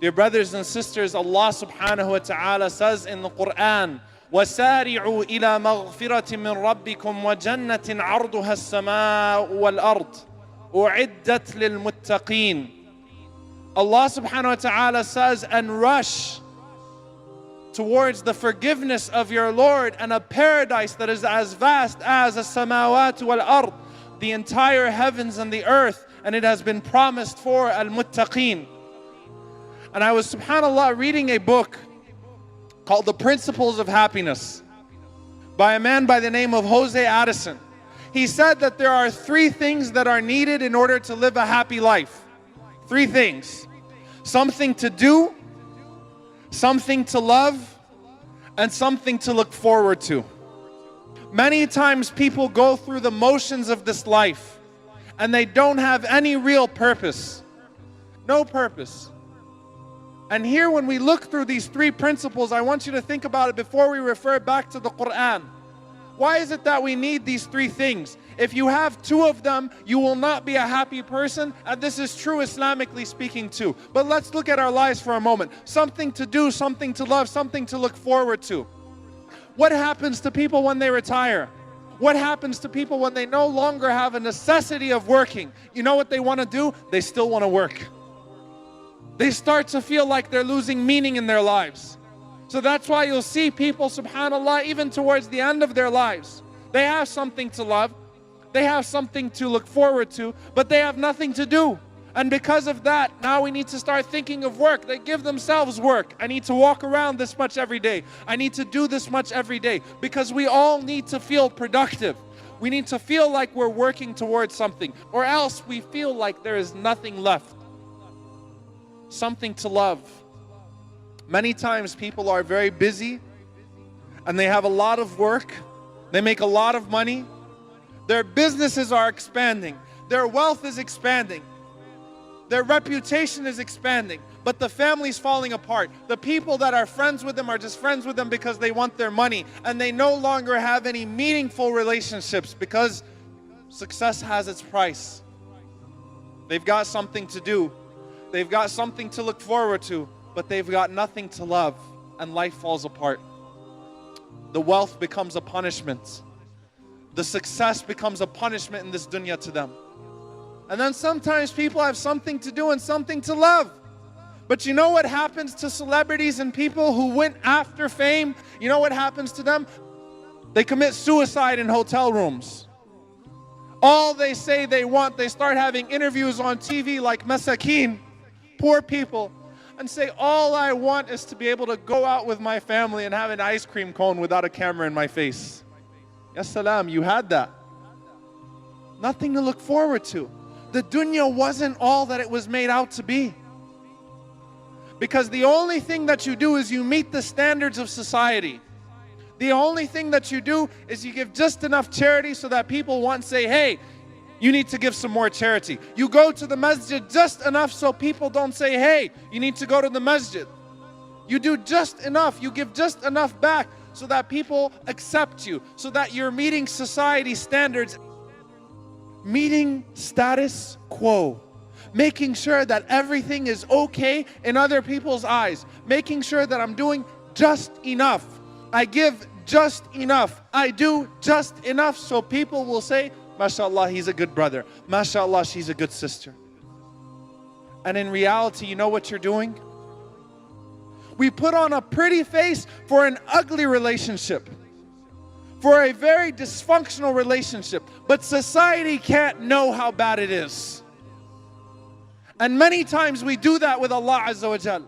Dear brothers and sisters, Allah subhanahu wa ta'ala says in the Quran, وَسَارِعُوا إِلَى مَغْفِرَةٍ مِّن رَبِّكُمْ وَجَنَّةٍ عَرْضُهَا السَّمَاءُ وَالْأَرْضُ أُعِدَّتْ لِلْمُتَّقِينَ. Allah subhanahu wa ta'ala says, and rush towards the forgiveness of your Lord and a paradise that is as vast as a samawat wal ard, the entire heavens and the earth, and it has been promised for al-muttaqeen. And I was, subhanAllah, reading a book called The Principles of Happiness by a man by the name of Jose Addison. He said that there are 3 things that are needed in order to live a happy life. 3 things. Something to do, something to love, and something to look forward to. Many times people go through the motions of this life and they don't have any real purpose. No purpose. And here when we look through these 3 principles, I want you to think about it before we refer back to the Quran. Why is it that we need these 3 things? If you have 2 of them, you will not be a happy person, and this is true Islamically speaking too. But let's look at our lives for a moment. Something to do, something to love, something to look forward to. What happens to people when they retire? What happens to people when they no longer have a necessity of working? You know what they want to do? They still want to work. They start to feel like they're losing meaning in their lives. So that's why you'll see people, subhanAllah, even towards the end of their lives, they have something to love, they have something to look forward to, but they have nothing to do. And because of that, now we need to start thinking of work. They give themselves work. I need to walk around this much every day. I need to do this much every day. Because we all need to feel productive. We need to feel like we're working towards something, or else we feel like there is nothing left. Something to love. Many times people are very busy and they have a lot of work. They make a lot of money. Their businesses are expanding. Their wealth is expanding. Their reputation is expanding. But the family's falling apart. The people that are friends with them are just friends with them because they want their money. And they no longer have any meaningful relationships because success has its price. They've got something to do. They've got something to look forward to, but they've got nothing to love, and life falls apart. The wealth becomes a punishment. The success becomes a punishment in this dunya to them. And then sometimes people have something to do and something to love. But you know what happens to celebrities and people who went after fame? You know what happens to them? They commit suicide in hotel rooms. All they say they want, they start having interviews on TV like Masakin, poor people, and say, all I want is to be able to go out with my family and have an ice cream cone without a camera in my face. Ya salam, you had that. Nothing to look forward to. The dunya wasn't all that it was made out to be. Because the only thing that you do is you meet the standards of society. The only thing that you do is you give just enough charity so that people want to say, hey, you need to give some more charity. You go to the masjid just enough so people don't say, hey, you need to go to the masjid. You do just enough. You give just enough back so that people accept you, so that you're meeting society standards. Meeting status quo. Making sure that everything is okay in other people's eyes. Making sure that I'm doing just enough. I give just enough. I do just enough so people will say, MashaAllah, he's a good brother. MashaAllah, she's a good sister. And in reality, you know what you're doing? We put on a pretty face for an ugly relationship. For a very dysfunctional relationship. But society can't know how bad it is. And many times we do that with Allah Azza wa Jal.